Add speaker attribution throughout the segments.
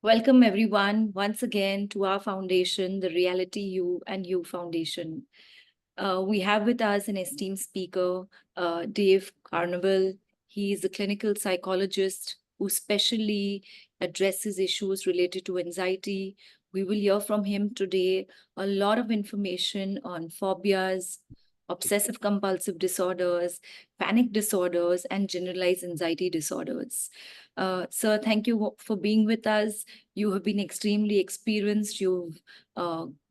Speaker 1: Welcome, everyone, once again to our foundation, the Reality You and You Foundation. We have with us an esteemed speaker, Dave Carnival. He is a clinical psychologist who specially addresses issues related to anxiety. We will hear from him today a lot of information on phobias, obsessive compulsive disorders, panic disorders, and generalized anxiety disorders. Sir, thank you for being with us. You have been extremely experienced. You've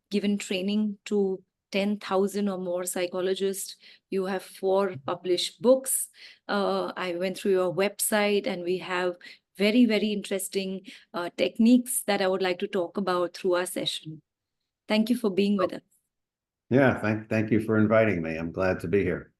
Speaker 1: given training to 10,000 or more psychologists. You have 4 published books. I went through your website and we have very, very interesting techniques that I would like to talk about through our session. Thank you for being with us.
Speaker 2: Yeah, thank you for inviting me. I'm glad to be here.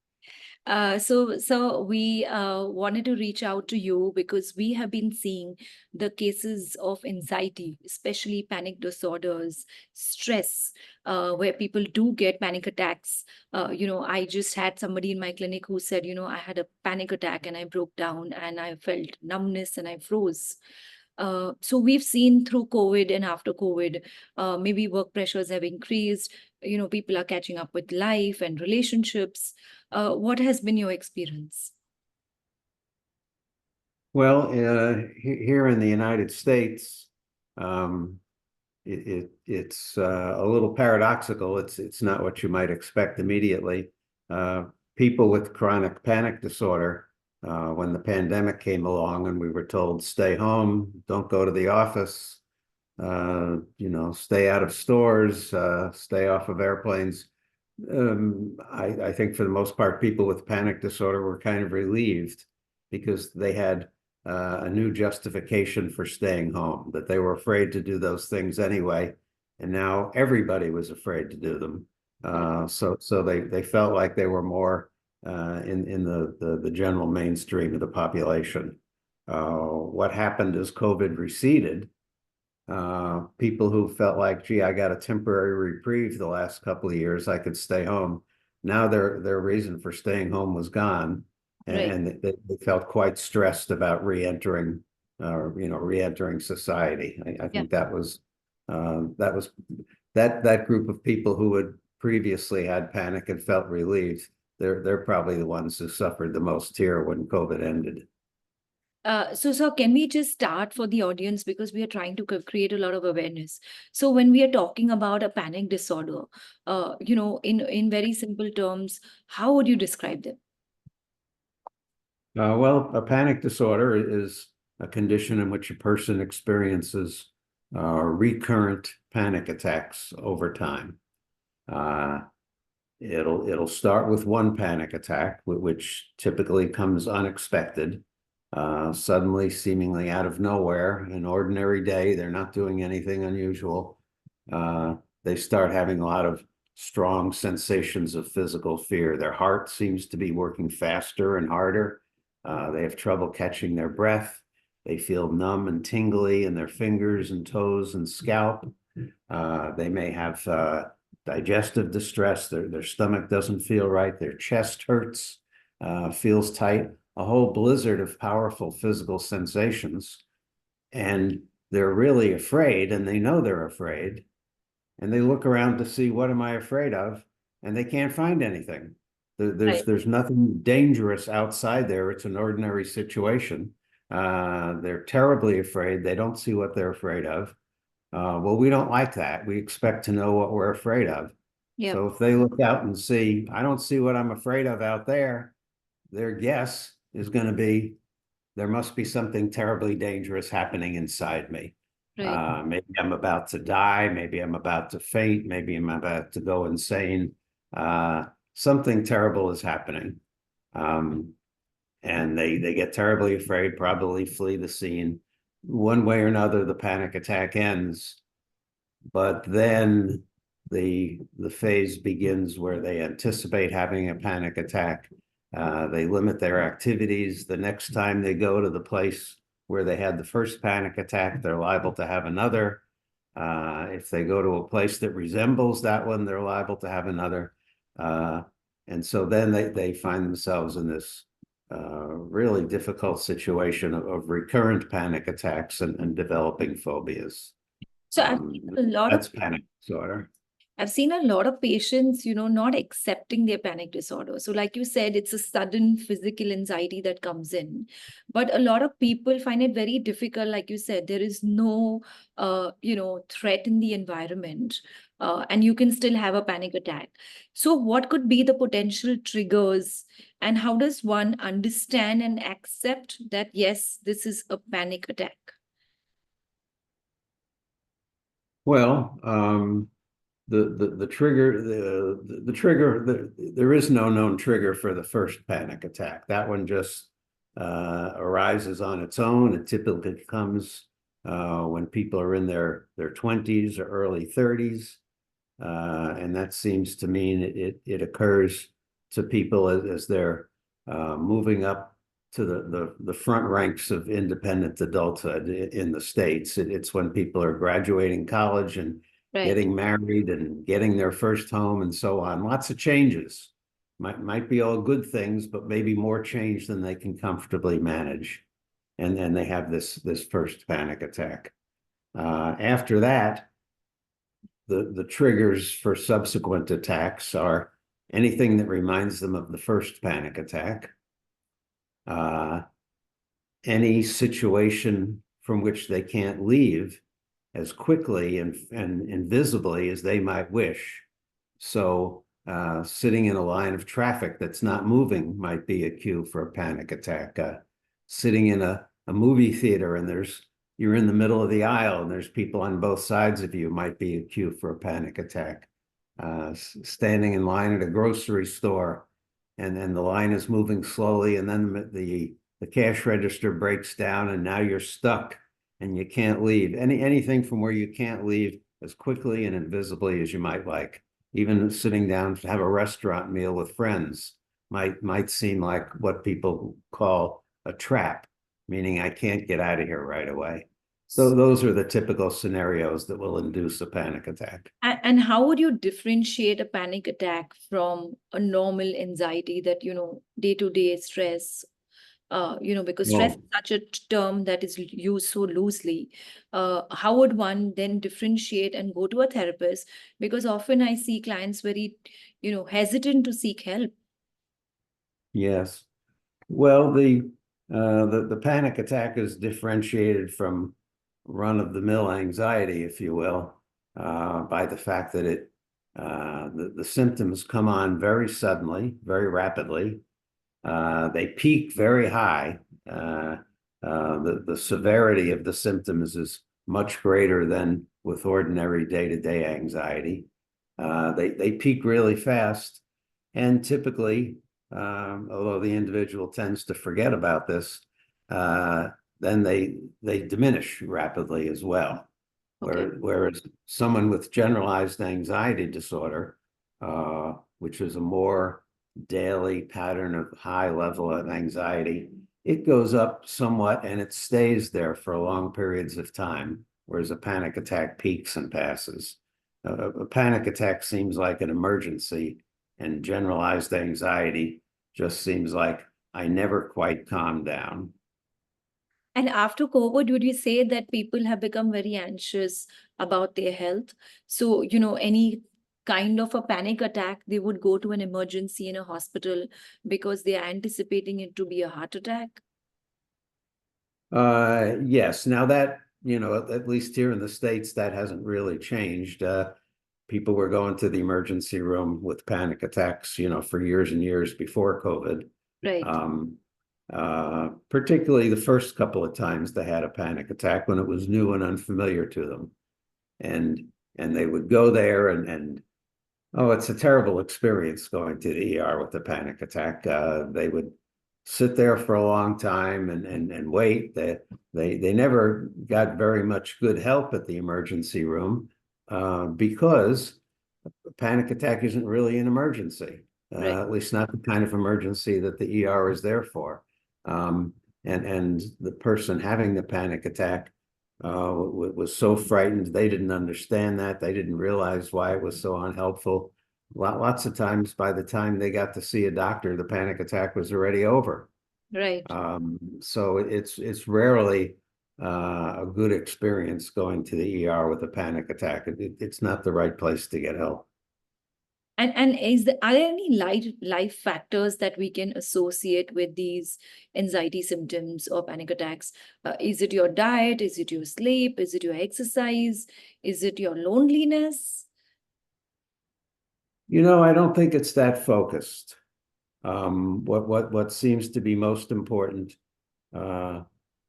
Speaker 1: So we wanted to reach out to you because we have been seeing the cases of anxiety, especially panic disorders, stress, where people do get panic attacks. I just had somebody in my clinic who said, I had a panic attack and I broke down and I felt numbness and I froze. So we've seen through COVID and after COVID, maybe work pressures have increased. People are catching up with life and relationships. What has been your experience?
Speaker 2: Well, here in the United States, it's a little paradoxical. It's not what you might expect immediately. People with chronic panic disorder, when the pandemic came along and we were told stay home, don't go to the office, stay out of stores, stay off of airplanes. I think for the most part, people with panic disorder were kind of relieved because they had a new justification for staying home, that they were afraid to do those things anyway. And now everybody was afraid to do them. So they felt like they were more in the general mainstream of the population. What happened as COVID receded, people who felt like, gee, I got a temporary reprieve the last couple of years, I could stay home. Now their reason for staying home was gone, and
Speaker 1: Right.
Speaker 2: they felt quite stressed about re-entering society. I think that was that group of people who had previously had panic and felt relieved. They're probably the ones who suffered the most here when COVID ended.
Speaker 1: So can we just start for the audience because we are trying to create a lot of awareness. So when we are talking about a panic disorder, in very simple terms, how would you describe them?
Speaker 2: Well, a panic disorder is a condition in which a person experiences recurrent panic attacks over time. It'll start with one panic attack, which typically comes unexpected, suddenly, seemingly out of nowhere. An ordinary day, they're not doing anything unusual. They start having a lot of strong sensations of physical fear. Their heart seems to be working faster and harder. They have trouble catching their breath. They feel numb and tingly in their fingers and toes and scalp. They may have digestive distress. Their stomach doesn't feel right. Their chest hurts, feels tight. A whole blizzard of powerful physical sensations. And they're really afraid, and they know they're afraid. And they look around to see, what am I afraid of? And they can't find anything. There's nothing dangerous outside there. It's an ordinary situation. They're terribly afraid. They don't see what they're afraid of. Well, we don't like that. We expect to know what we're afraid of.
Speaker 1: Yeah.
Speaker 2: So if they look out and see, I don't see what I'm afraid of out there, their guess is going to be, there must be something terribly dangerous happening inside me.
Speaker 1: Right.
Speaker 2: Maybe I'm about to die. Maybe I'm about to faint. Maybe I'm about to go insane. Something terrible is happening. And they get terribly afraid, probably flee the scene. One way or another, the panic attack ends. But then the phase begins where they anticipate having a panic attack. They limit their activities. The next time they go to the place where they had the first panic attack, they're liable to have another. If they go to a place that resembles that one, they're liable to have another. And so then they find themselves in this really difficult situation of recurrent panic attacks and developing phobias.
Speaker 1: So I've seen a lot of
Speaker 2: That's panic disorder.
Speaker 1: I've seen a lot of patients, not accepting their panic disorder. So, like you said, it's a sudden physical anxiety that comes in. But a lot of people find it very difficult. Like you said, there is no, threat in the environment, and you can still have a panic attack. So, what could be the potential triggers, and how does one understand and accept that, yes, this is a panic attack?
Speaker 2: Well, the trigger the trigger there is no known trigger for the first panic attack. That one just arises on its own. It typically comes when people are in their 20s or early 30s, and that seems to mean it occurs to people as they're moving up to the front ranks of independent adulthood in the States. It's when people are graduating college and
Speaker 1: Right.
Speaker 2: getting married and getting their first home and so on. Lots of changes. Might be all good things, but maybe more change than they can comfortably manage. And then they have this first panic attack. After that, the triggers for subsequent attacks are anything that reminds them of the first panic attack, any situation from which they can't leave as quickly and invisibly as they might wish. So sitting in a line of traffic that's not moving might be a cue for a panic attack. Sitting in a movie theater and you're in the middle of the aisle and there's people on both sides of you might be a cue for a panic attack. Standing in line at a grocery store and then the line is moving slowly and then the cash register breaks down and now you're stuck and you can't leave. Anything from where you can't leave as quickly and invisibly as you might like. Even sitting down to have a restaurant meal with friends might seem like what people call a trap, meaning I can't get out of here right away. So those are the typical scenarios that will induce a panic attack.
Speaker 1: And how would you differentiate a panic attack from a normal anxiety that, day-to-day stress, because stress is
Speaker 2: Well,
Speaker 1: such a term that is used so loosely. How would one then differentiate and go to a therapist? Because often I see clients very, hesitant to seek help.
Speaker 2: yes. Well, the panic attack is differentiated from run-of-the-mill anxiety, if you will, by the fact that the symptoms come on very suddenly, very rapidly. They peak very high. The severity of the symptoms is much greater than with ordinary day-to-day anxiety. They peak really fast, and typically, although the individual tends to forget about this, then they diminish rapidly as well.
Speaker 1: Okay.
Speaker 2: Whereas someone with generalized anxiety disorder, which is a more daily pattern of high level of anxiety, it goes up somewhat and it stays there for long periods of time, whereas a panic attack peaks and passes. A panic attack seems like an emergency, and generalized anxiety just seems like I never quite calm down.
Speaker 1: And after COVID, would you say that people have become very anxious about their health? So, any kind of a panic attack, they would go to an emergency in a hospital because they are anticipating it to be a heart attack?
Speaker 2: Yes. Now that, at least here in the States, that hasn't really changed. People were going to the emergency room with panic attacks, for years and years before COVID.
Speaker 1: Right.
Speaker 2: Um, Particularly the first couple of times they had a panic attack when it was new and unfamiliar to them. And they would go there and oh, it's a terrible experience going to the ER with a panic attack. They would sit there for a long time and wait. They never got very much good help at the emergency room because a panic attack isn't really an emergency,
Speaker 1: Right.
Speaker 2: at least not the kind of emergency that the ER is there for. Um, and the person having the panic attack was so frightened. They didn't understand that. They didn't realize why it was so unhelpful. Lots of times, by the time they got to see a doctor, the panic attack was already over.
Speaker 1: Right.
Speaker 2: So it's rarely a good experience going to the ER with a panic attack. It's not the right place to get help.
Speaker 1: And are there any life factors that we can associate with these anxiety symptoms or panic attacks? Is it your diet? Is it your sleep? Is it your exercise? Is it your loneliness?
Speaker 2: I don't think it's that focused. What seems to be most important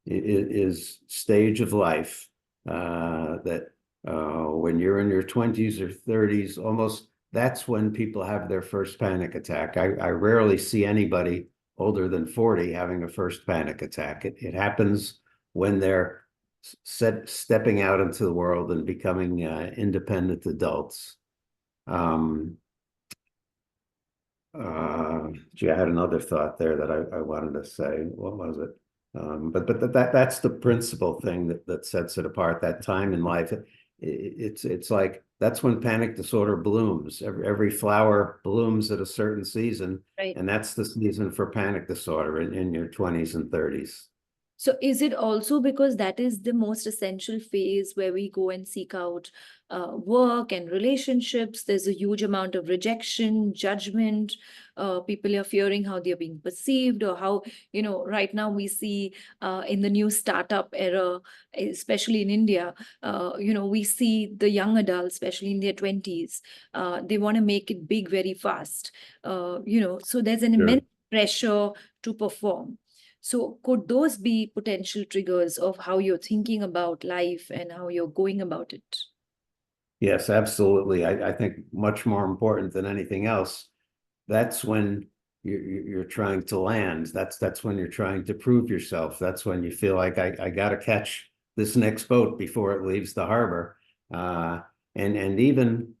Speaker 2: is stage of life. That when you're in your 20s or 30s, almost that's when people have their first panic attack. I rarely see anybody older than 40 having a first panic attack. It happens when they're stepping out into the world and becoming independent adults. Um, Gee, I had another thought there that I wanted to say. What was it? But that's the principal thing that sets it apart. That time in life, it's like that's when panic disorder blooms. Every flower blooms at a certain season,
Speaker 1: Right.
Speaker 2: and that's the season for panic disorder in your 20s and 30s.
Speaker 1: So is it also because that is the most essential phase where we go and seek out work and relationships? There's a huge amount of rejection, judgment. People are fearing how they're being perceived, or how, right now we see in the new startup era, especially in India, we see the young adults, especially in their 20s, they want to make it big very fast. So there's an immense
Speaker 2: Sure.
Speaker 1: pressure to perform. So, could those be potential triggers of how you're thinking about life and how you're going about it?
Speaker 2: Yes, absolutely. I think much more important than anything else, that's when you're trying to land. That's when you're trying to prove yourself. That's when you feel like I got to catch this next boat before it leaves the harbor. Uh, and even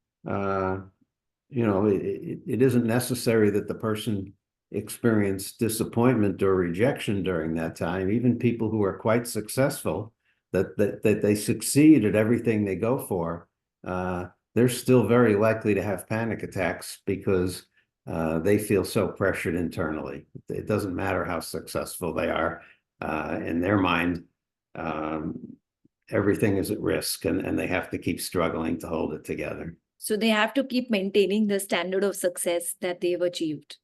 Speaker 2: it isn't necessary that the person experience disappointment or rejection during that time. Even people who are quite successful, that they succeed at everything they go for, uh, they're still very likely to have panic attacks because they feel so pressured internally. It doesn't matter how successful they are. In their mind, um, everything is at risk, and they have to keep struggling to hold it together.
Speaker 1: So, they have to keep maintaining the standard of success that they've achieved.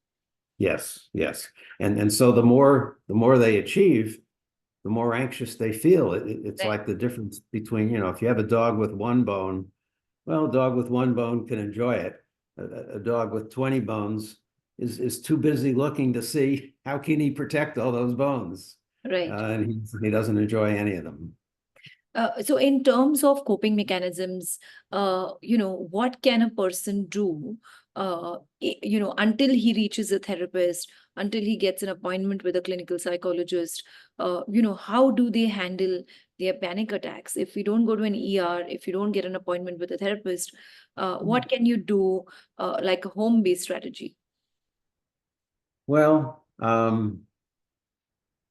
Speaker 2: Yes, yes. And so the more they achieve, the more anxious they feel. It's
Speaker 1: Right.
Speaker 2: like the difference between, if you have a dog with one bone, well, a dog with one bone can enjoy it. A dog with 20 bones is too busy looking to see how can he protect all those bones.
Speaker 1: Right.
Speaker 2: And he doesn't enjoy any of them.
Speaker 1: So, in terms of coping mechanisms, what can a person do, until he reaches a therapist, until he gets an appointment with a clinical psychologist? How do they handle their panic attacks? If you don't go to an ER, if you don't get an appointment with a therapist, what can you do, like a home-based strategy?
Speaker 2: Well,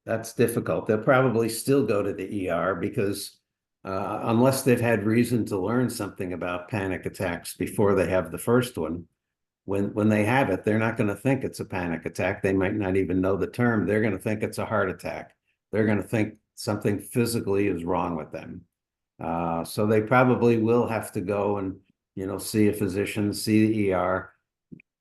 Speaker 2: that's difficult. They'll probably still go to the ER because unless they've had reason to learn something about panic attacks before they have the first one, when they have it, they're not going to think it's a panic attack. They might not even know the term. They're going to think it's a heart attack. They're going to think something physically is wrong with them. So they probably will have to go and, see a physician, see the ER,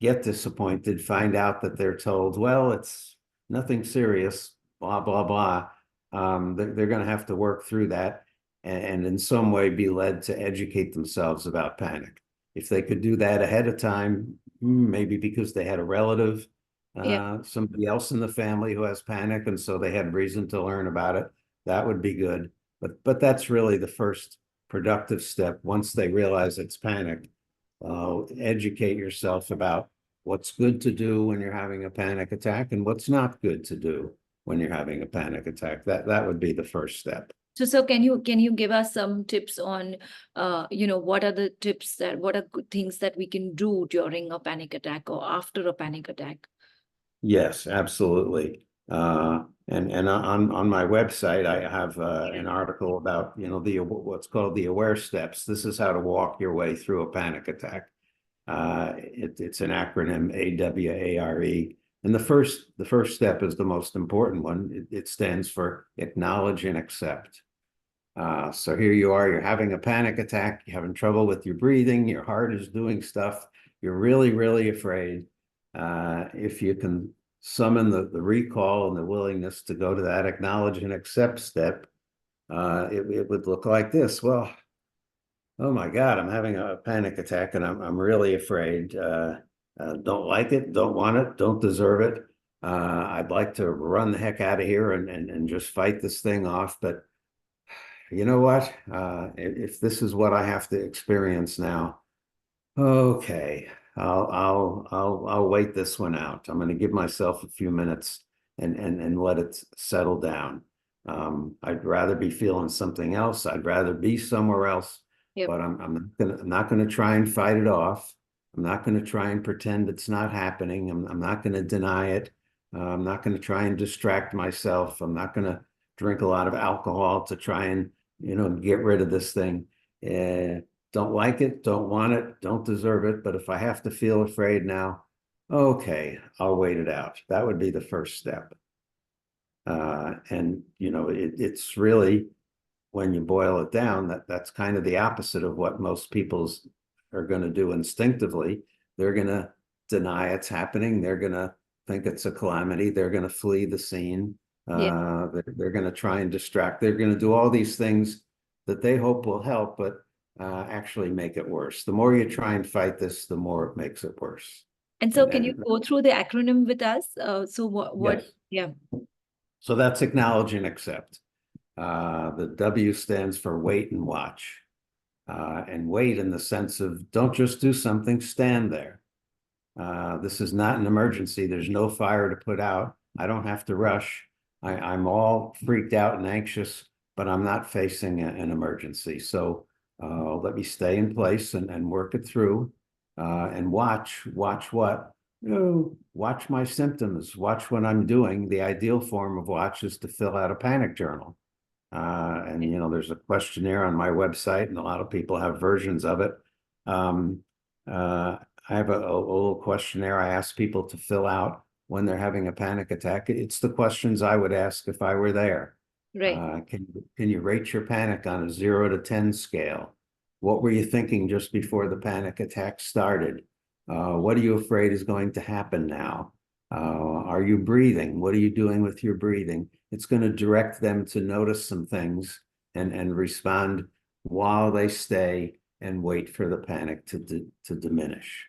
Speaker 2: get disappointed, find out that they're told, well, it's nothing serious, blah, blah, blah. They're going to have to work through that and in some way be led to educate themselves about panic. If they could do that ahead of time, maybe because they had a relative,
Speaker 1: Yeah.
Speaker 2: somebody else in the family who has panic, and so they had reason to learn about it, that would be good. But that's really the first productive step. Once they realize it's panic, educate yourself about what's good to do when you're having a panic attack and what's not good to do when you're having a panic attack. That would be the first step.
Speaker 1: So can you give us some tips on, what are the tips that what are good things that we can do during a panic attack or after a panic attack?
Speaker 2: Yes, absolutely. And on my website, I have an article about, the what's called the aware steps. This is how to walk your way through a panic attack. It's an acronym, AWARE. And the first step is the most important one. It stands for acknowledge and accept. So here you are, you're having a panic attack, you're having trouble with your breathing, your heart is doing stuff, you're really, really afraid. If you can summon the recall and the willingness to go to that acknowledge and accept step, it would look like this. Well, oh my God, I'm having a panic attack and I'm really afraid. Don't like it, don't want it, don't deserve it. I'd like to run the heck out of here and just fight this thing off. But you know what? If this is what I have to experience now, okay, I'll wait this one out. I'm going to give myself a few minutes and let it settle down. I'd rather be feeling something else. I'd rather be somewhere else.
Speaker 1: Yep.
Speaker 2: But I'm not gonna try and fight it off. I'm not gonna try and pretend it's not happening. I'm not gonna deny it. I'm not gonna try and distract myself. I'm not gonna drink a lot of alcohol to try and get rid of this thing. Don't like it, don't want it, don't deserve it. But if I have to feel afraid now, okay, I'll wait it out. That would be the first step. And it's really, when you boil it down, that's kind of the opposite of what most people's are going to do instinctively. They're going to deny it's happening. They're going to think it's a calamity. They're going to flee the scene.
Speaker 1: Yeah.
Speaker 2: They're going to try and distract. They're going to do all these things that they hope will help, but actually make it worse. The more you try and fight this, the more it makes it worse.
Speaker 1: And so can you go through the acronym with us? So what,
Speaker 2: yes.
Speaker 1: yeah.
Speaker 2: So that's acknowledge and accept. The W stands for wait and watch. And wait in the sense of don't just do something, stand there. This is not an emergency. There's no fire to put out. I don't have to rush. I'm all freaked out and anxious, but I'm not facing an emergency. So let me stay in place and work it through and watch what? Watch my symptoms, watch what I'm doing. The ideal form of watch is to fill out a panic journal. And there's a questionnaire on my website, and a lot of people have versions of it. I have a little questionnaire I ask people to fill out when they're having a panic attack. It's the questions I would ask if I were there.
Speaker 1: Right.
Speaker 2: Can you rate your panic on a 0 to 10 scale? What were you thinking just before the panic attack started? What are you afraid is going to happen now? Are you breathing? What are you doing with your breathing? It's going to direct them to notice some things and respond while they stay and wait for the panic to diminish.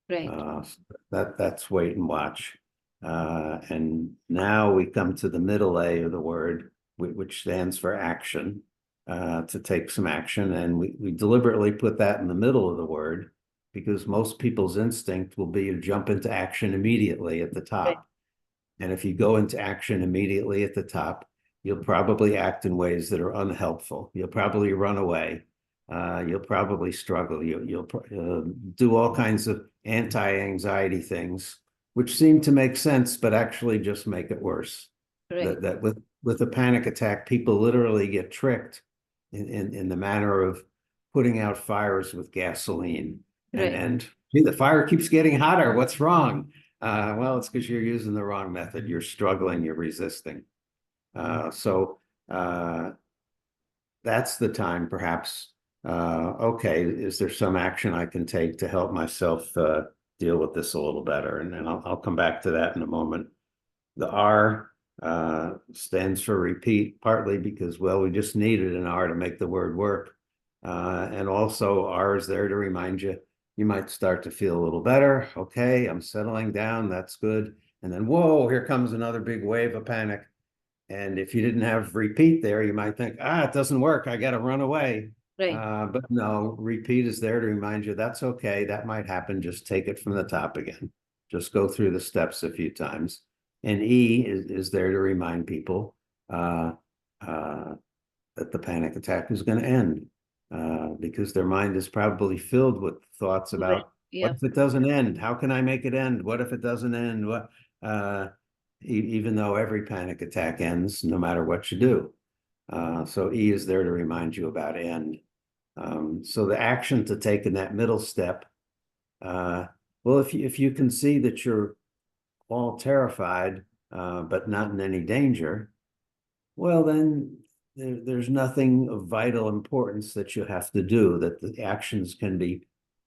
Speaker 1: Right.
Speaker 2: That's wait and watch. And now we come to the middle A of the word, which stands for action, to take some action. And we deliberately put that in the middle of the word because most people's instinct will be to jump into action immediately at the top.
Speaker 1: Right.
Speaker 2: And if you go into action immediately at the top, you'll probably act in ways that are unhelpful. You'll probably run away. You'll probably struggle. You'll do all kinds of anti-anxiety things, which seem to make sense, but actually just make it worse.
Speaker 1: Right.
Speaker 2: That with a panic attack, people literally get tricked in the manner of putting out fires with gasoline.
Speaker 1: Right.
Speaker 2: And gee, the fire keeps getting hotter. What's wrong? Well, it's because you're using the wrong method. You're struggling, you're resisting. So that's the time, perhaps. Okay, is there some action I can take to help myself deal with this a little better? And then I'll come back to that in a moment. The R stands for repeat, partly because, well, we just needed an R to make the word work. And also R is there to remind you, you might start to feel a little better. Okay, I'm settling down, that's good. And then, whoa, here comes another big wave of panic. And if you didn't have repeat there, you might think, it doesn't work, I got to run away.
Speaker 1: Right.
Speaker 2: But no, repeat is there to remind you that's okay, that might happen, just take it from the top again. Just go through the steps a few times. And E is there to remind people that the panic attack is going to end because their mind is probably filled with thoughts
Speaker 1: Right.
Speaker 2: about
Speaker 1: Yeah.
Speaker 2: what if it doesn't end? How can I make it end? What if it doesn't end? What? Even though every panic attack ends, no matter what you do. So E is there to remind you about end. So the action to take in that middle step, well, if you can see that you're all terrified, but not in any danger, well, then there's nothing of vital importance that you have to do, that the actions can be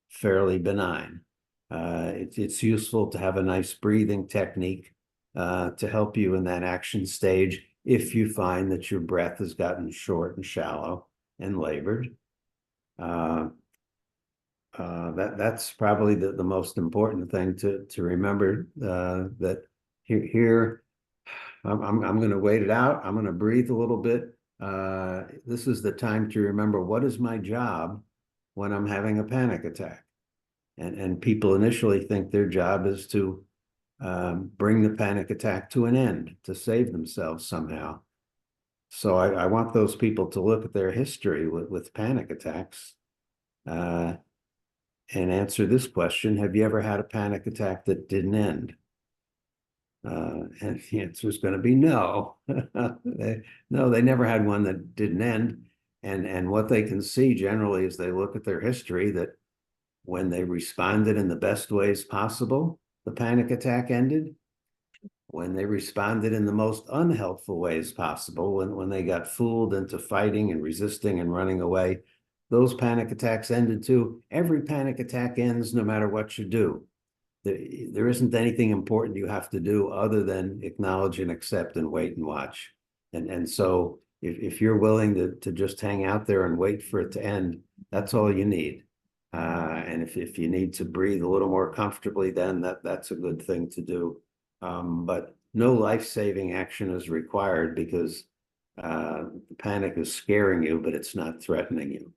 Speaker 2: fairly benign. It's useful to have a nice breathing technique to help you in that action stage if you find that your breath has gotten short and shallow and labored. That's probably the most important thing to remember, that here I'm going to wait it out. I'm going to breathe a little bit. This is the time to remember, what is my job when I'm having a panic attack? And people initially think their job is to bring the panic attack to an end, to save themselves somehow. So I want those people to look at their history with panic attacks and answer this question: have you ever had a panic attack that didn't end? And the answer is going to be no. No, they never had one that didn't end. And what they can see generally is they look at their history, that when they responded in the best ways possible, the panic attack ended. When they responded in the most unhelpful ways possible, when they got fooled into fighting and resisting and running away, those panic attacks ended too. Every panic attack ends no matter what you do. There isn't anything important you have to do other than acknowledge and accept and wait and watch. And so if you're willing to just hang out there and wait for it to end, that's all you need. And if you need to breathe a little more comfortably, then that's a good thing to do. But no life-saving action is required, because the panic is scaring you, but it's not threatening you.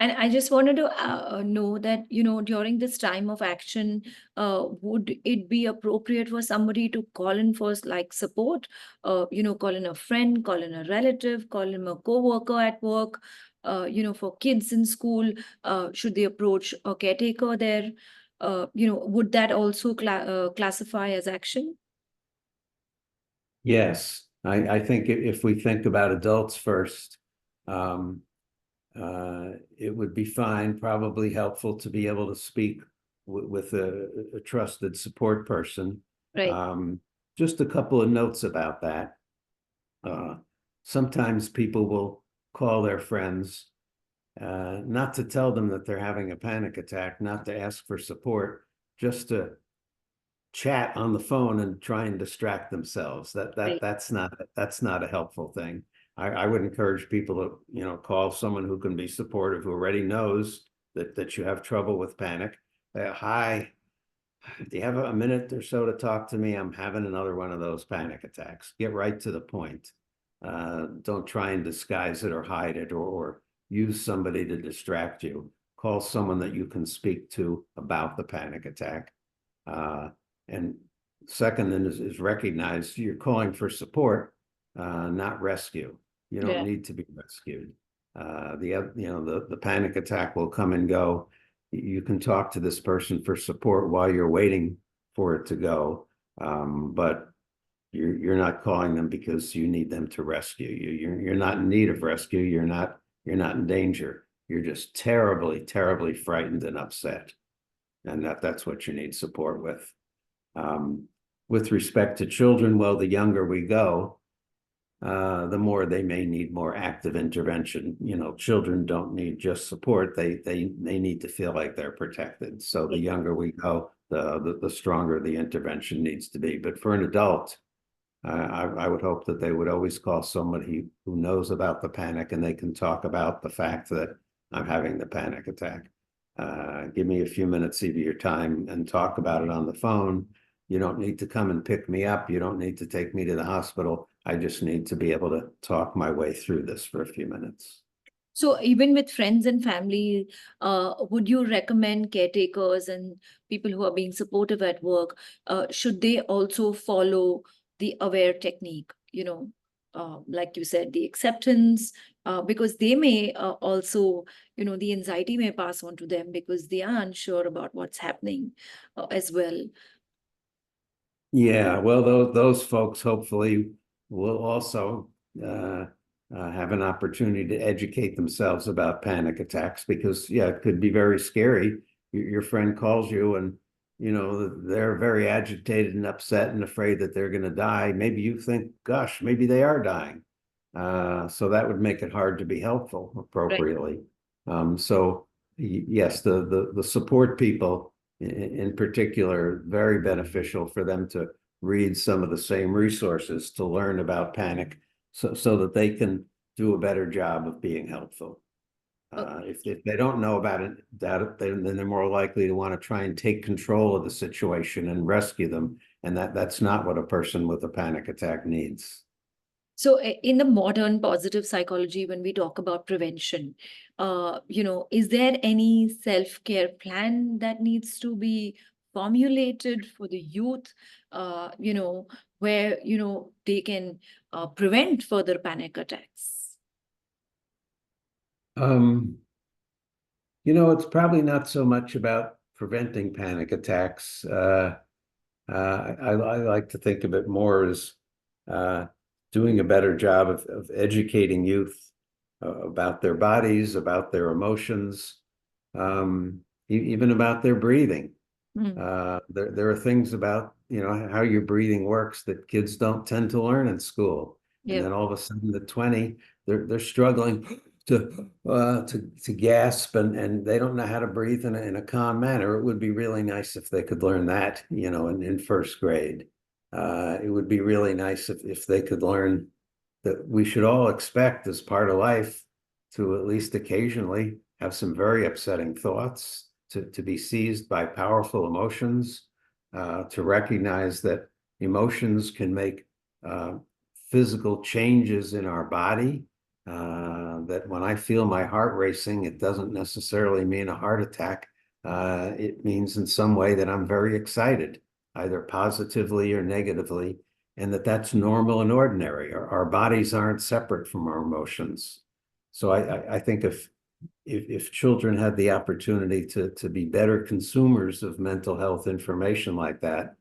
Speaker 1: And I just wanted to know that, during this time of action, would it be appropriate for somebody to call in for like support, call in a friend, call in a relative, call in a co-worker at work, for kids in school, should they approach a caretaker there? Would that also classify as action?
Speaker 2: Yes, I think if we think about adults first, it would be fine, probably helpful to be able to speak with a trusted support person.
Speaker 1: Right.
Speaker 2: Just a couple of notes about that. Sometimes people will call their friends, not to tell them that they're having a panic attack, not to ask for support, just to chat on the phone and try and distract themselves.
Speaker 1: Right.
Speaker 2: That's not a helpful thing. I would encourage people to, call someone who can be supportive, who already knows that you have trouble with panic. Hi, do you have a minute or so to talk to me? I'm having another one of those panic attacks. Get right to the point. Don't try and disguise it or hide it, or use somebody to distract you. Call someone that you can speak to about the panic attack. And second, then is recognize you're calling for support, not rescue. You don't
Speaker 1: Yeah.
Speaker 2: need to be rescued. The panic attack will come and go. You can talk to this person for support while you're waiting for it to go, but you're not calling them because you need them to rescue you. You're not in need of rescue. You're not in danger. You're just terribly, terribly frightened and upset, and that's what you need support with. With respect to children, well, the younger we go, the more they may need more active intervention. Children don't need just support. They need to feel like they're protected. So the younger we go, the stronger the intervention needs to be. But for an adult, I would hope that they would always call somebody who knows about the panic, and they can talk about the fact that I'm having the panic attack. Give me a few minutes of your time and talk about it on the phone. You don't need to come and pick me up. You don't need to take me to the hospital. I just need to be able to talk my way through this for a few minutes.
Speaker 1: So even with friends and family, would you recommend caretakers and people who are being supportive at work, should they also follow the aware technique? Like you said, the acceptance, because they may also, the anxiety may pass on to them because they are unsure about what's happening as well.
Speaker 2: Yeah, well, those folks hopefully will also have an opportunity to educate themselves about panic attacks, because, yeah, it could be very scary. Your friend calls you and they're very agitated and upset and afraid that they're going to die. Maybe you think, gosh, maybe they are dying. So that would make it hard to be helpful
Speaker 1: Right.
Speaker 2: appropriately. So yes, the support people in particular, very beneficial for them to read some of the same resources to learn about panic so that they can do a better job of being helpful. If they don't know about it, then they're more likely to want to try and take control of the situation and rescue them. And that's not what a person with a panic attack needs.
Speaker 1: So in the modern positive psychology, when we talk about prevention, is there any self-care plan that needs to be formulated for the youth, where, they can prevent further panic attacks?
Speaker 2: Um, it's probably not so much about preventing panic attacks. I like to think of it more as uh, doing a better job of educating youth about their bodies, about their emotions, even about their breathing.
Speaker 1: Mm,
Speaker 2: There are things about, how your breathing works that kids don't tend to learn in school. And
Speaker 1: yeah,
Speaker 2: then all of a sudden at 20, they're struggling to gasp and they don't know how to breathe in a calm manner. It would be really nice if they could learn that, in first grade. It would be really nice if they could learn that we should all expect as part of life to at least occasionally have some very upsetting thoughts, to be seized by powerful emotions, to recognize that emotions can make physical changes in our body. That when I feel my heart racing, it doesn't necessarily mean a heart attack. It means in some way that I'm very excited, either positively or negatively, and that's normal and ordinary. Our bodies aren't separate from our emotions. So I think if children had the opportunity to be better consumers of mental health information like that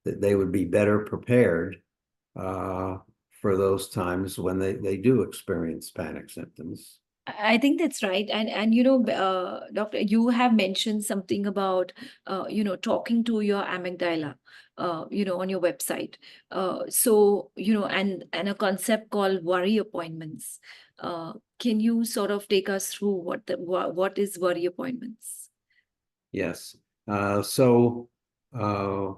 Speaker 2: they would be better prepared uh, for those times when they do experience panic symptoms.
Speaker 1: I think that's right. And doctor, you have mentioned something about talking to your amygdala, on your website. And a concept called worry appointments. Can you sort of take us through what is worry appointments?
Speaker 2: Yes. So uh,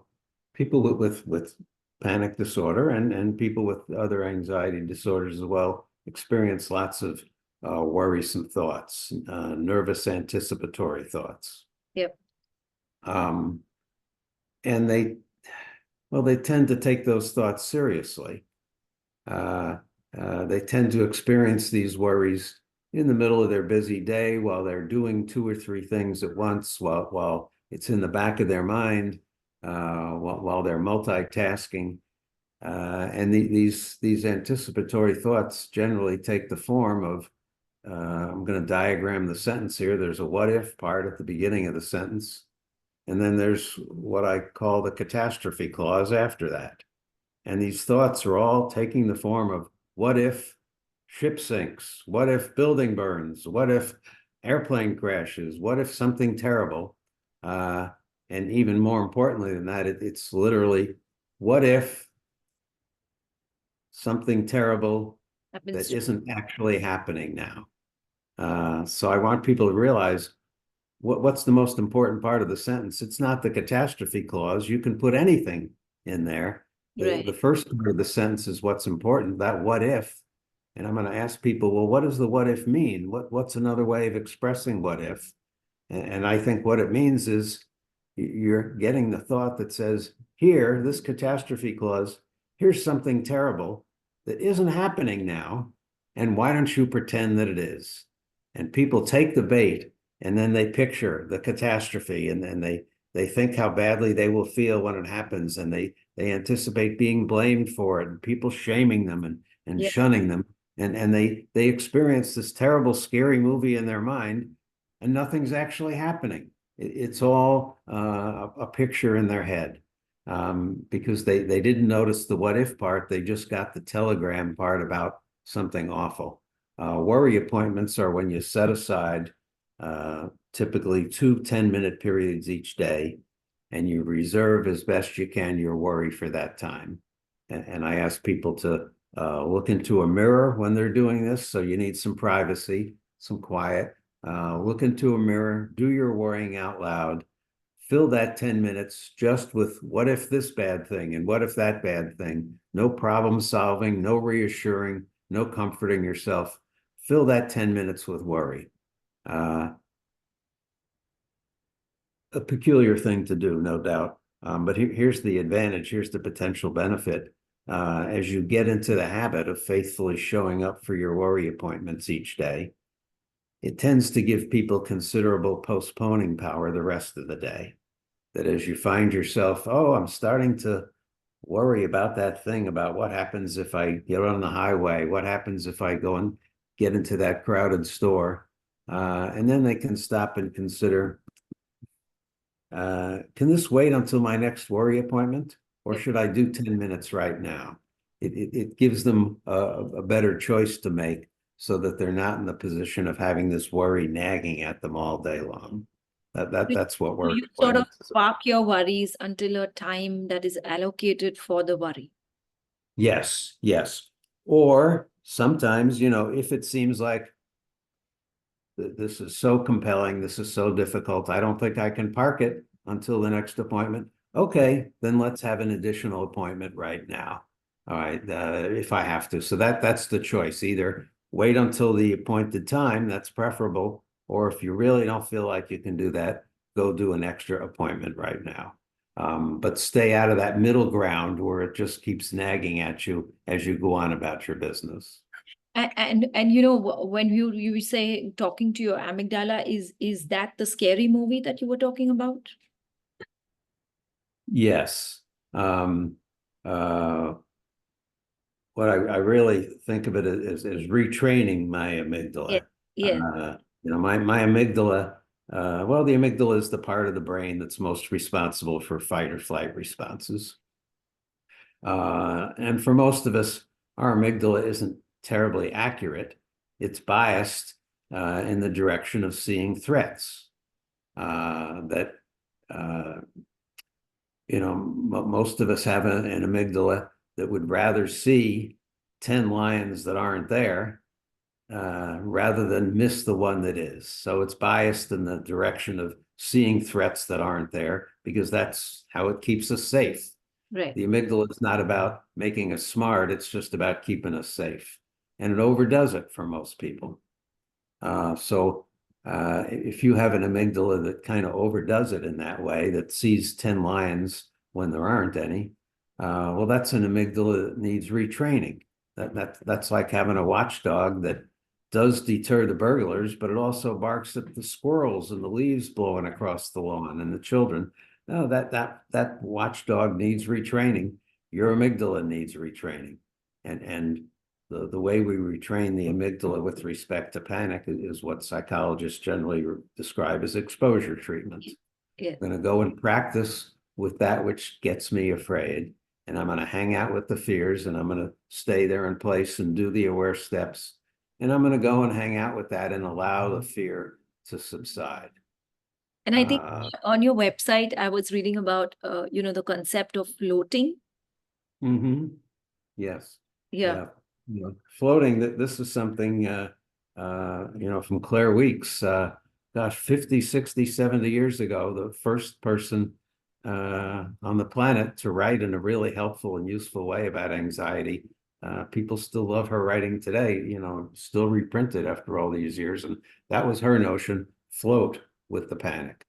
Speaker 2: people with panic disorder and people with other anxiety disorders as well experience lots of worrisome thoughts, nervous anticipatory thoughts.
Speaker 1: Yep.
Speaker 2: Um, and they tend to take those thoughts seriously. Uh, they tend to experience these worries in the middle of their busy day while they're doing two or three things at once, while it's in the back of their mind, while they're multitasking. And these anticipatory thoughts generally take the form of, I'm going to diagram the sentence here. There's a what if part at the beginning of the sentence. And then there's what I call the catastrophe clause after that. And these thoughts are all taking the form of what if ship sinks? What if building burns? What if airplane crashes? What if something terrible? And even more importantly than that, it's literally what if something terrible
Speaker 1: Happens
Speaker 2: that
Speaker 1: to me.
Speaker 2: isn't actually happening now? So I want people to realize what's the most important part of the sentence. It's not the catastrophe clause. You can put anything in there. The
Speaker 1: Right.
Speaker 2: first part of the sentence is what's important, that what if. And I'm going to ask people, well, what does the what if mean? What's another way of expressing what if? And I think what it means is you're getting the thought that says, here, this catastrophe clause, here's something terrible that isn't happening now. And why don't you pretend that it is? And people take the bait and then they picture the catastrophe and then they think how badly they will feel when it happens and they anticipate being blamed for it and people shaming them and
Speaker 1: Yeah.
Speaker 2: shunning them and they experience this terrible scary movie in their mind and nothing's actually happening. It's all a picture in their head because they didn't notice the what if part. They just got the telegram part about something awful. Worry appointments are when you set aside typically 2 10-minute periods each day. and you reserve as best you can your worry for that time. And I ask people to look into a mirror when they're doing this. So you need some privacy, some quiet. Look into a mirror, do your worrying out loud, fill that 10 minutes just with what if this bad thing and what if that bad thing. No problem solving, no reassuring, no comforting yourself. Fill that 10 minutes with worry. A peculiar thing to do, no doubt. But here's the advantage. Here's the potential benefit. As you get into the habit of faithfully showing up for your worry appointments each day, it tends to give people considerable postponing power the rest of the day. That as you find yourself, oh, I'm starting to worry about that thing, about what happens if I get on the highway, what happens if I go and get into that crowded store. And then they can stop and consider, can this wait until my next worry appointment? Or should I do 10 minutes right now? It gives them a better choice to make so that they're not in the position of having this worry nagging at them all day long. That's what
Speaker 1: So
Speaker 2: worry
Speaker 1: you sort of
Speaker 2: appointments is about.
Speaker 1: park your worries until a time that is allocated for the worry.
Speaker 2: Yes, yes. Or sometimes, if it seems like this is so compelling, this is so difficult, I don't think I can park it until the next appointment. Okay, then let's have an additional appointment right now. All right, if I have to. So that's the choice. Either wait until the appointed time, that's preferable, or if you really don't feel like you can do that, go do an extra appointment right now. But stay out of that middle ground where it just keeps nagging at you as you go on about your business.
Speaker 1: And when you say talking to your amygdala, is that the scary movie that you were talking about?
Speaker 2: Yes. What I really think of it as retraining my
Speaker 1: Yes,
Speaker 2: amygdala.
Speaker 1: yes,
Speaker 2: My amygdala, well, the amygdala is the part of the brain that's most responsible for fight or flight responses. And for most of us, our amygdala isn't terribly accurate. It's biased in the direction of seeing threats that most of us have an amygdala that would rather see 10 lions that aren't there rather than miss the one that is. So it's biased in the direction of seeing threats that aren't there because that's how it keeps us safe.
Speaker 1: right.
Speaker 2: The amygdala is not about making us smart, it's just about keeping us safe. And it overdoes it for most people. So if you have an amygdala that kind of overdoes it in that way, that sees 10 lions when there aren't any, well, that's an amygdala that needs retraining. That's like having a watchdog that does deter the burglars, but it also barks at the squirrels and the leaves blowing across the lawn and the children. No, that watchdog needs retraining. Your amygdala needs retraining. And the way we retrain the amygdala with respect to panic is what psychologists generally describe as exposure treatment.
Speaker 1: Yes.
Speaker 2: I'm going to go and practice with that which gets me afraid. And I'm going to hang out with the fears and I'm going to stay there in place and do the aware steps. And I'm going to go and hang out with that and allow the fear to subside.
Speaker 1: And I think on your website, I was reading about, the concept of floating.
Speaker 2: Yes.
Speaker 1: Yeah.
Speaker 2: Floating, this is something, from Claire Weeks, gosh, 50, 60, 70 years ago, the first person on the planet to write in a really helpful and useful way about anxiety. People still love her writing today, still reprinted after all these years. And that was her notion, float with the panic,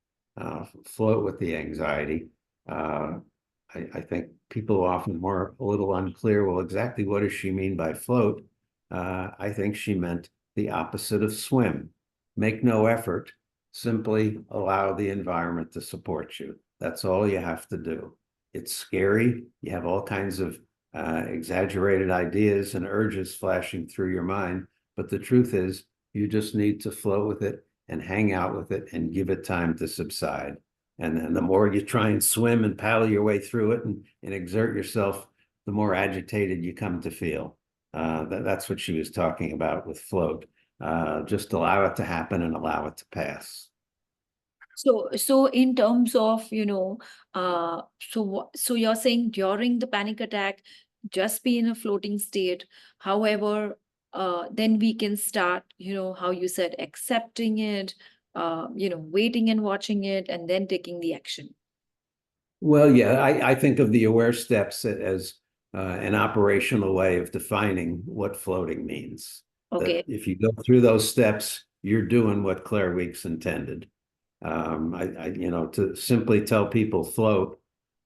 Speaker 2: float with the anxiety. I think people often were a little unclear, well, exactly what does she mean by float? I think she meant the opposite of swim. Make no effort, simply allow the environment to support you. That's all you have to do. It's scary. You have all kinds of exaggerated ideas and urges flashing through your mind. But the truth is, you just need to flow with it and hang out with it and give it time to subside. And then the more you try and swim and paddle your way through it and exert yourself, the more agitated you come to feel. That's what she was talking about with float. Just allow it to happen and allow it to pass.
Speaker 1: So in terms of, so you're saying during the panic attack, just be in a floating state. However, then we can start, how you said, accepting it, waiting and watching it, and then taking the action.
Speaker 2: Well, yeah, I think of the aware steps as an operational way of defining what floating means. That
Speaker 1: Okay.
Speaker 2: if you go through those steps, you're doing what Claire Weeks intended. To simply tell people float,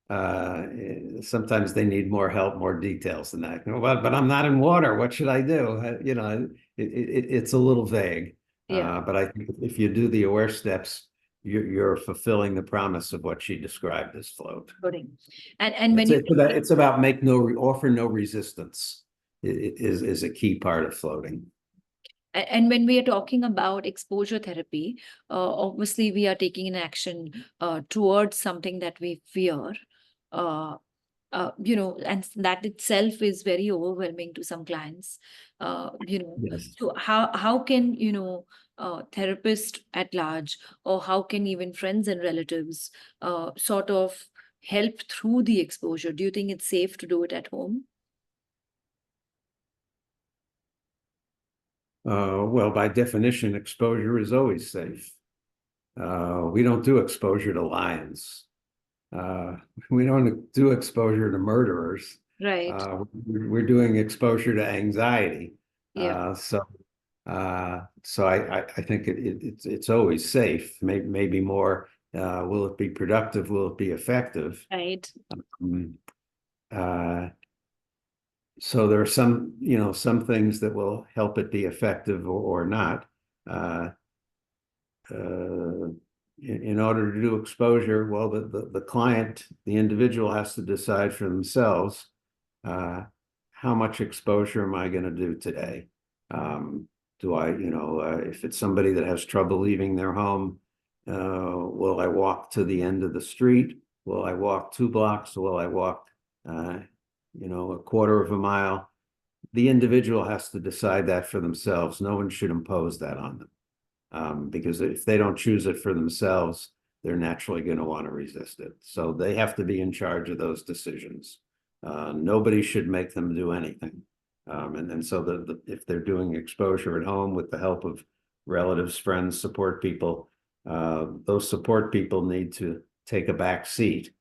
Speaker 2: sometimes they need more help, more details than that. Well, but I'm not in water. What should I do? It's a little vague.
Speaker 1: Yeah.
Speaker 2: But I think if you do the aware steps, you're fulfilling the promise of what she described as float.
Speaker 1: Floating. And when you
Speaker 2: It's about offer no resistance. It is a key part of floating.
Speaker 1: And when we are talking about exposure therapy, obviously we are taking an action towards something that we fear. Uh, and that itself is very overwhelming to some clients.
Speaker 2: Yes.
Speaker 1: So how can, therapists at large, or how can even friends and relatives sort of help through the exposure? Do you think it's safe to do it at home?
Speaker 2: Well, by definition, exposure is always safe. We don't do exposure to lions. Uh, we don't do exposure to murderers.
Speaker 1: Right.
Speaker 2: We're doing exposure to anxiety.
Speaker 1: Yeah.
Speaker 2: So I think it's always safe. Maybe more. Will it be productive? Will it be effective?
Speaker 1: Right.
Speaker 2: Um, uh, so there are some things that will help it be effective or not. Uh, uh, in order to do exposure, well, the client, the individual has to decide for themselves, uh, how much exposure am I going to do today? Do I, if it's somebody that has trouble leaving their home, will I walk to the end of the street? Will I walk 2 blocks? Will I walk, a quarter of a mile? The individual has to decide that for themselves. No one should impose that on them. Because if they don't choose it for themselves, they're naturally going to want to resist it. So they have to be in charge of those decisions. Nobody should make them do anything. And so if they're doing exposure at home with the help of relatives, friends, support people, those support people need to take a back seat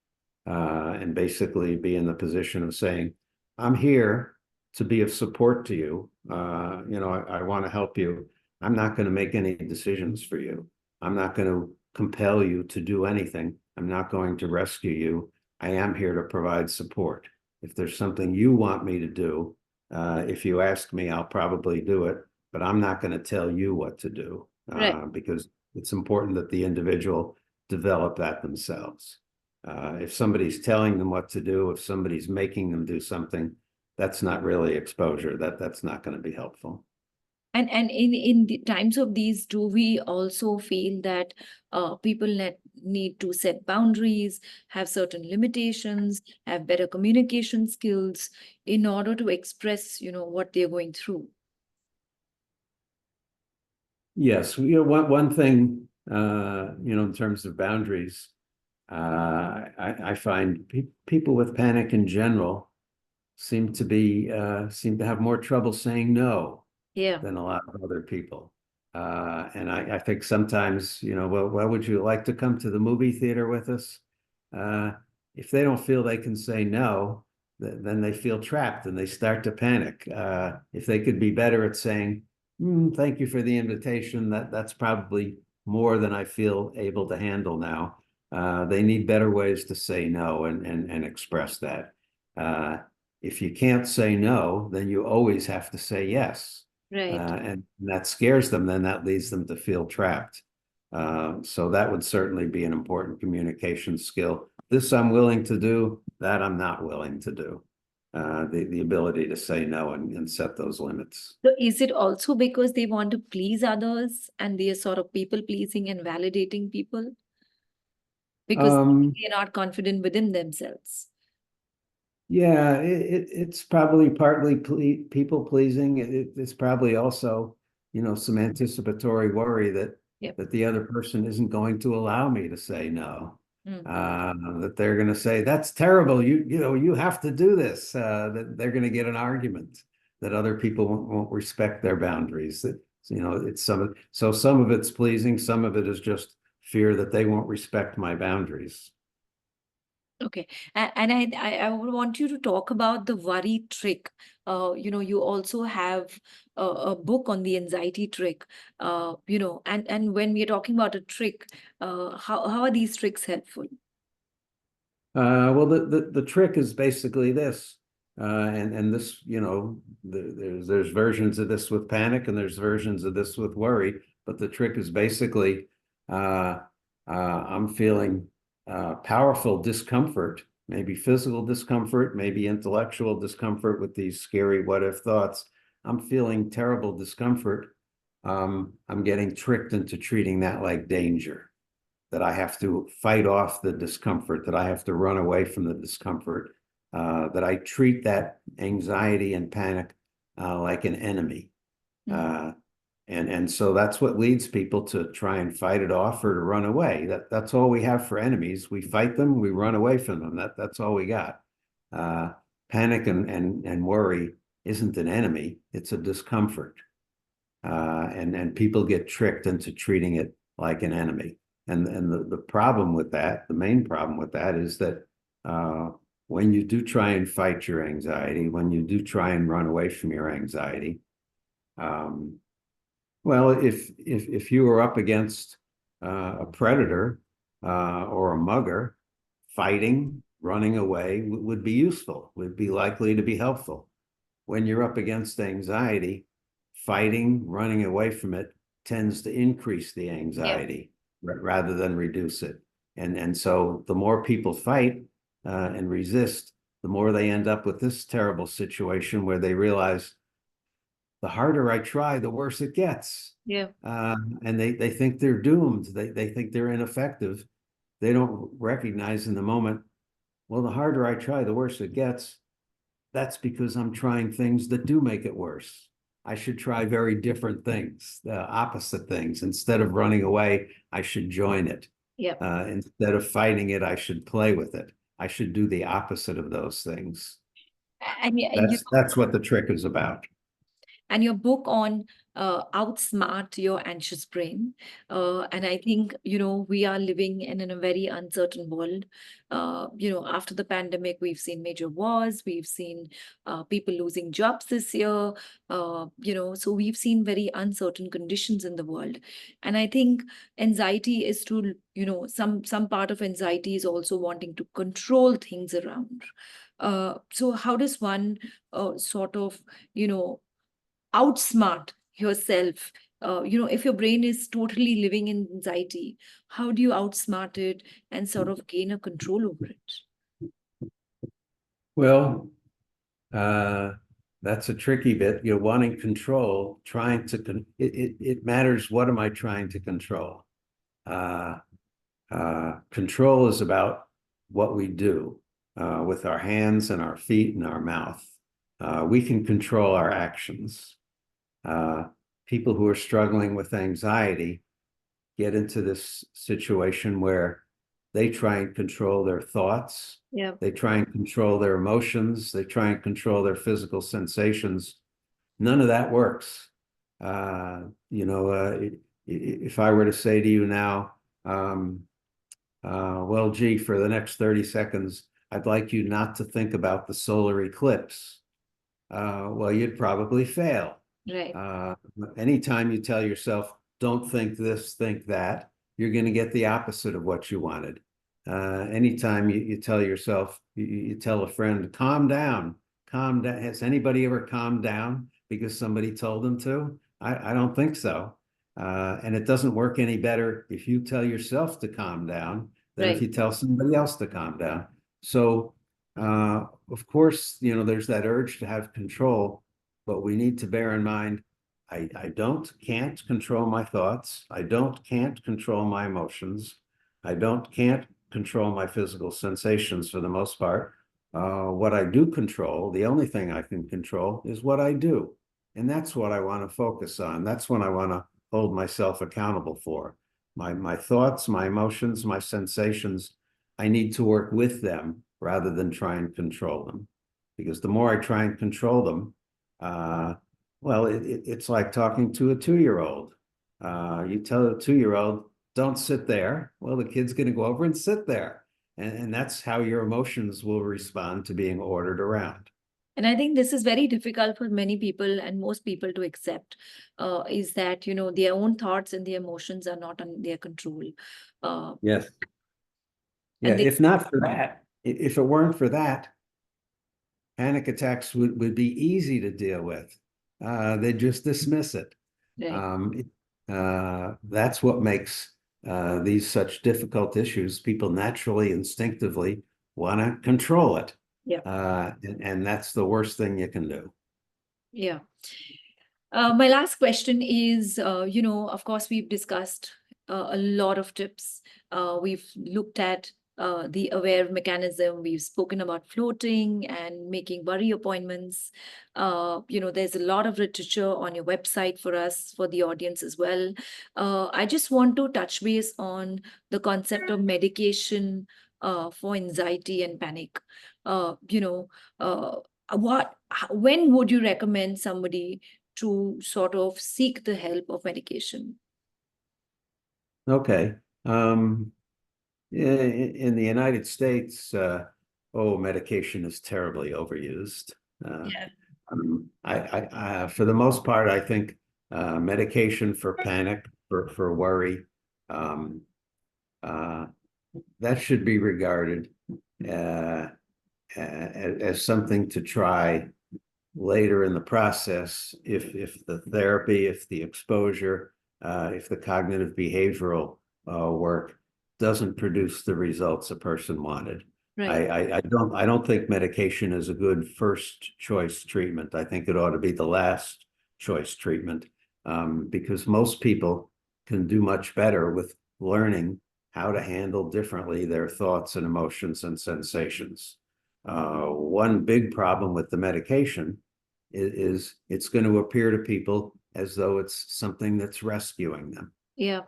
Speaker 2: and basically be in the position of saying, I'm here to be of support to you. I want to help you. I'm not going to make any decisions for you. I'm not going to compel you to do anything. I'm not going to rescue you. I am here to provide support. If there's something you want me to do, if you ask me, I'll probably do it, but I'm not going to tell you what to do
Speaker 1: Right.
Speaker 2: because it's important that the individual develop that themselves. If somebody's telling them what to do, if somebody's making them do something, that's not really exposure. That's not going to be helpful.
Speaker 1: And in the times of these, do we also feel that people need to set boundaries, have certain limitations, have better communication skills in order to express, what they're going through?
Speaker 2: Yes, one thing, in terms of boundaries, I find people with panic in general seem to have more trouble saying no
Speaker 1: Yeah.
Speaker 2: than a lot of other people. And I think sometimes, well, would you like to come to the movie theater with us? Uh, if they don't feel they can say no, then they feel trapped and they start to panic. If they could be better at saying, thank you for the invitation, that's probably more than I feel able to handle now. They need better ways to say no and express that. If you can't say no, then you always have to say yes.
Speaker 1: Right.
Speaker 2: And that scares them, then that leads them to feel trapped. So that would certainly be an important communication skill. This I'm willing to do, that I'm not willing to do. The ability to say no and set those limits.
Speaker 1: So is it also because they want to please others and they are sort of people pleasing and validating people because
Speaker 2: Um,
Speaker 1: they're not confident within themselves?
Speaker 2: yeah, it's probably partly people pleasing. It's probably also, some anticipatory worry that
Speaker 1: Yep.
Speaker 2: that the other person isn't going to allow me to say no.
Speaker 1: Mm.
Speaker 2: That they're going to say, that's terrible. You have to do this. That they're going to get an argument, that other people won't respect their boundaries. That, it's some of it's pleasing. Some of it is just fear that they won't respect my boundaries.
Speaker 1: Okay. And I would want you to talk about the worry trick. You also have a book on the anxiety trick. And when we're talking about a trick, how are these tricks helpful?
Speaker 2: Well, the trick is basically this, and this, there's versions of this with panic, and there's versions of this with worry. But the trick is basically, I'm feeling powerful discomfort, maybe physical discomfort, maybe intellectual discomfort with these scary what if thoughts. I'm feeling terrible discomfort. I'm getting tricked into treating that like danger, that I have to fight off the discomfort, that I have to run away from the discomfort, that I treat that anxiety and panic like an enemy.
Speaker 1: Mm.
Speaker 2: And so that's what leads people to try and fight it off or to run away. That's all we have for enemies. We fight them, we run away from them. That's all we got. Uh, Panic and worry isn't an enemy, it's a discomfort. And people get tricked into treating it like an enemy. And the problem with that, the main problem with that is that when you do try and fight your anxiety, when you do try and run away from your anxiety, well, if you were up against a predator or a mugger, fighting, running away would be useful, would be likely to be helpful. When you're up against anxiety, fighting, running away from it tends to increase the
Speaker 1: Yeah.
Speaker 2: anxiety rather than reduce it. And so the more people fight and resist, the more they end up with this terrible situation where they realize the harder I try, the worse it gets.
Speaker 1: Yeah.
Speaker 2: And they think they're doomed. They think they're ineffective. They don't recognize in the moment, well, the harder I try, the worse it gets. That's because I'm trying things that do make it worse. I should try very different things, the opposite things. Instead of running away, I should join it.
Speaker 1: Yeah.
Speaker 2: Instead of fighting it, I should play with it. I should do the opposite of those things.
Speaker 1: And you
Speaker 2: That's what the trick is about.
Speaker 1: and your book on outsmart your anxious brain. And I think, we are living in a very uncertain world. After the pandemic, we've seen major wars, we've seen people losing jobs this year, so we've seen very uncertain conditions in the world. And I think anxiety is to, some part of anxiety is also wanting to control things around. So how does one sort of, outsmart yourself? If your brain is totally living in anxiety, how do you outsmart it and sort of gain a control over it?
Speaker 2: Well, that's a tricky bit. You're wanting control, trying to, it matters. What am I trying to control? Control is about what we do with our hands and our feet and our mouth. We can control our actions. People who are struggling with anxiety get into this situation where they try and control their thoughts.
Speaker 1: Yeah.
Speaker 2: They try and control their emotions. They try and control their physical sensations. None of that works. If I were to say to you now, well, gee, for the next 30 seconds, I'd like you not to think about the solar eclipse. Well, you'd probably fail.
Speaker 1: Right.
Speaker 2: Anytime you tell yourself, don't think this, think that, you're going to get the opposite of what you wanted. Anytime you tell yourself, you tell a friend, calm down. Has anybody ever calmed down because somebody told them to? I don't think so. And it doesn't work any better if you tell yourself to calm down than if
Speaker 1: Right.
Speaker 2: you tell somebody else to calm down. So, of course, there's that urge to have control, but we need to bear in mind, I can't control my thoughts. I can't control my emotions. Can't control my physical sensations for the most part. What I do control, the only thing I can control is what I do. And that's what I want to focus on. That's what I want to hold myself accountable for. My thoughts, my emotions, my sensations, I need to work with them rather than try and control them. Because the more I try and control them, well, it's like talking to a 2-year-old. You tell a 2-year-old, don't sit there. Well, the kid's going to go over and sit there. And that's how your emotions will respond to being ordered around.
Speaker 1: And I think this is very difficult for many people and most people to accept, is that, their own thoughts and their emotions are not under their control. Uh,
Speaker 2: Yes. Yeah,
Speaker 1: and they,
Speaker 2: if not for that, if it weren't for that, panic attacks would be easy to deal with. They just dismiss it.
Speaker 1: right.
Speaker 2: That's what makes these such difficult issues. People naturally, instinctively want to control it.
Speaker 1: Yeah.
Speaker 2: And that's the worst thing you can do.
Speaker 1: Yeah. My last question is, of course, we've discussed a lot of tips. We've looked at the aware mechanism. We've spoken about floating and making worry appointments. There's a lot of literature on your website for us, for the audience as well. I just want to touch base on the concept of medication for anxiety and panic. Uh, you know, uh, when would you recommend somebody to sort of seek the help of medication?
Speaker 2: Okay. In the United States, medication is terribly overused.
Speaker 1: Yeah.
Speaker 2: For the most part, I think medication for panic, for worry, um, that should be regarded uh, as something to try later in the process if the therapy, if the exposure, if the cognitive behavioral work doesn't produce the results a person wanted.
Speaker 1: Right.
Speaker 2: I don't think medication is a good first choice treatment. I think it ought to be the last choice treatment, because most people can do much better with learning how to handle differently their thoughts and emotions and sensations. One big problem with the medication is it's going to appear to people as though it's something that's rescuing them,
Speaker 1: Yeah.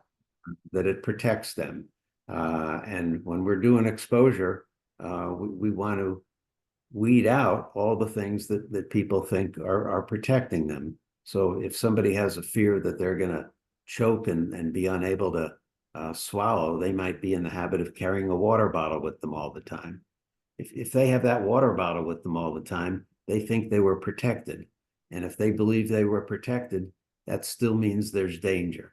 Speaker 2: that it protects them. And when we're doing exposure, we want to weed out all the things that people think are protecting them. So if somebody has a fear that they're going to choke and be unable to swallow, they might be in the habit of carrying a water bottle with them all the time. If they have that water bottle with them all the time, they think they were protected. And if they believe they were protected, that still means there's danger.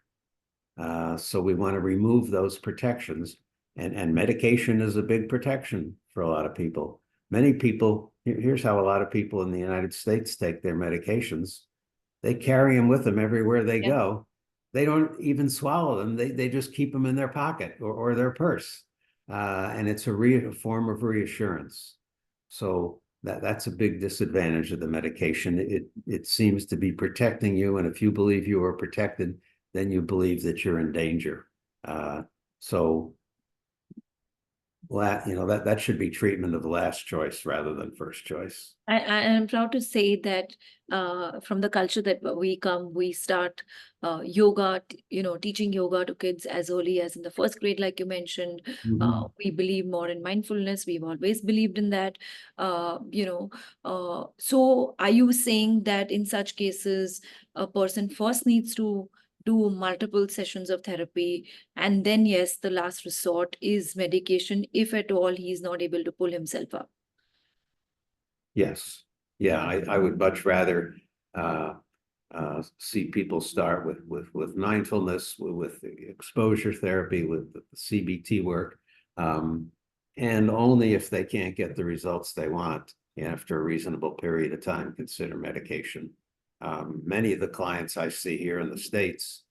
Speaker 2: So we want to remove those protections. And medication is a big protection for a lot of people. Many people, here's how a lot of people in the United States take their medications. They carry them with them everywhere they
Speaker 1: Yeah.
Speaker 2: go. They don't even swallow them. They just keep them in their pocket or their purse. And it's a form of reassurance. So that's a big disadvantage of the medication. It seems to be protecting you. And if you believe you are protected, then you believe that you're in danger. So that should be treatment of the last choice rather than first choice.
Speaker 1: I am proud to say that from the culture that we come, we start yoga, teaching yoga to kids as early as in the first grade, like you mentioned.
Speaker 2: Mhm.
Speaker 1: We believe more in mindfulness. We've always believed in that. So are you saying that in such cases, a person first needs to do multiple sessions of therapy, and then, yes, the last resort is medication, if at all he's not able to pull himself up?
Speaker 2: Yes. Yeah, I would much rather see people start with mindfulness, with exposure therapy, with the CBT work, and only if they can't get the results they want after a reasonable period of time, consider medication. Many of the clients I see here in the States,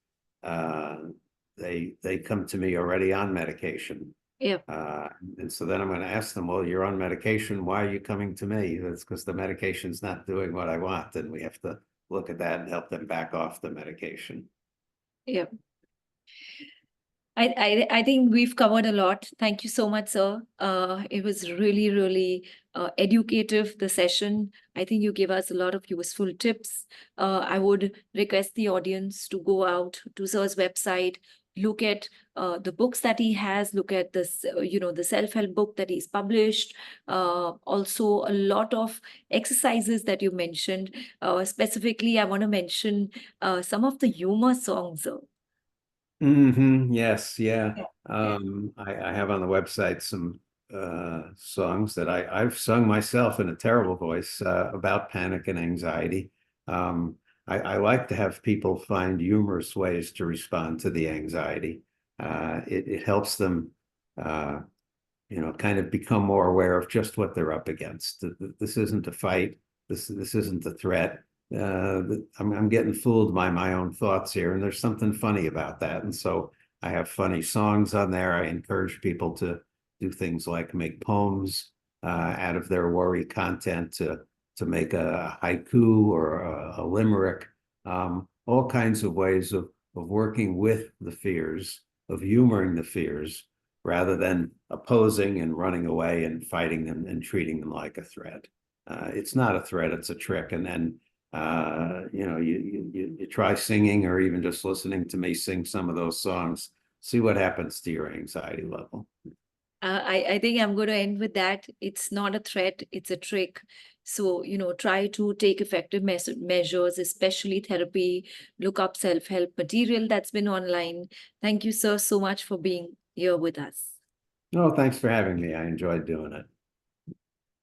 Speaker 2: they come to me already on medication.
Speaker 1: Yeah.
Speaker 2: And so then I'm going to ask them, well, you're on medication. Why are you coming to me? That's because the medication's not doing what I want. And we have to look at that and help them back off the medication.
Speaker 1: Yeah. I think we've covered a lot. Thank you so much, sir. It was really, really educative, the session. I think you gave us a lot of useful tips. I would request the audience to go out to Sir's website, look at the books that he has, look at this, the self-help book that he's published. Also, a lot of exercises that you mentioned. Specifically, I want to mention some of the humor songs.
Speaker 2: Yes, yeah. I have on the website some songs that I've sung myself in a terrible voice about panic and anxiety. I like to have people find humorous ways to respond to the anxiety. It helps them kind of become more aware of just what they're up against. This isn't a fight. This isn't a threat. I'm getting fooled by my own thoughts here, and there's something funny about that. And so I have funny songs on there. I encourage people to do things like make poems out of their worry content, to make a haiku or a limerick, all kinds of ways of working with the fears, of humoring the fears, rather than opposing and running away and fighting them and treating them like a threat. It's not a threat, it's a trick. And then you try singing or even just listening to me sing some of those songs, see what happens to your anxiety level.
Speaker 1: I think I'm going to end with that. It's not a threat, it's a trick. So, try to take effective measures, especially therapy. Look up self-help material that's been online. Thank you, sir, so much for being here with us.
Speaker 2: Oh, thanks for having me. I enjoyed doing it.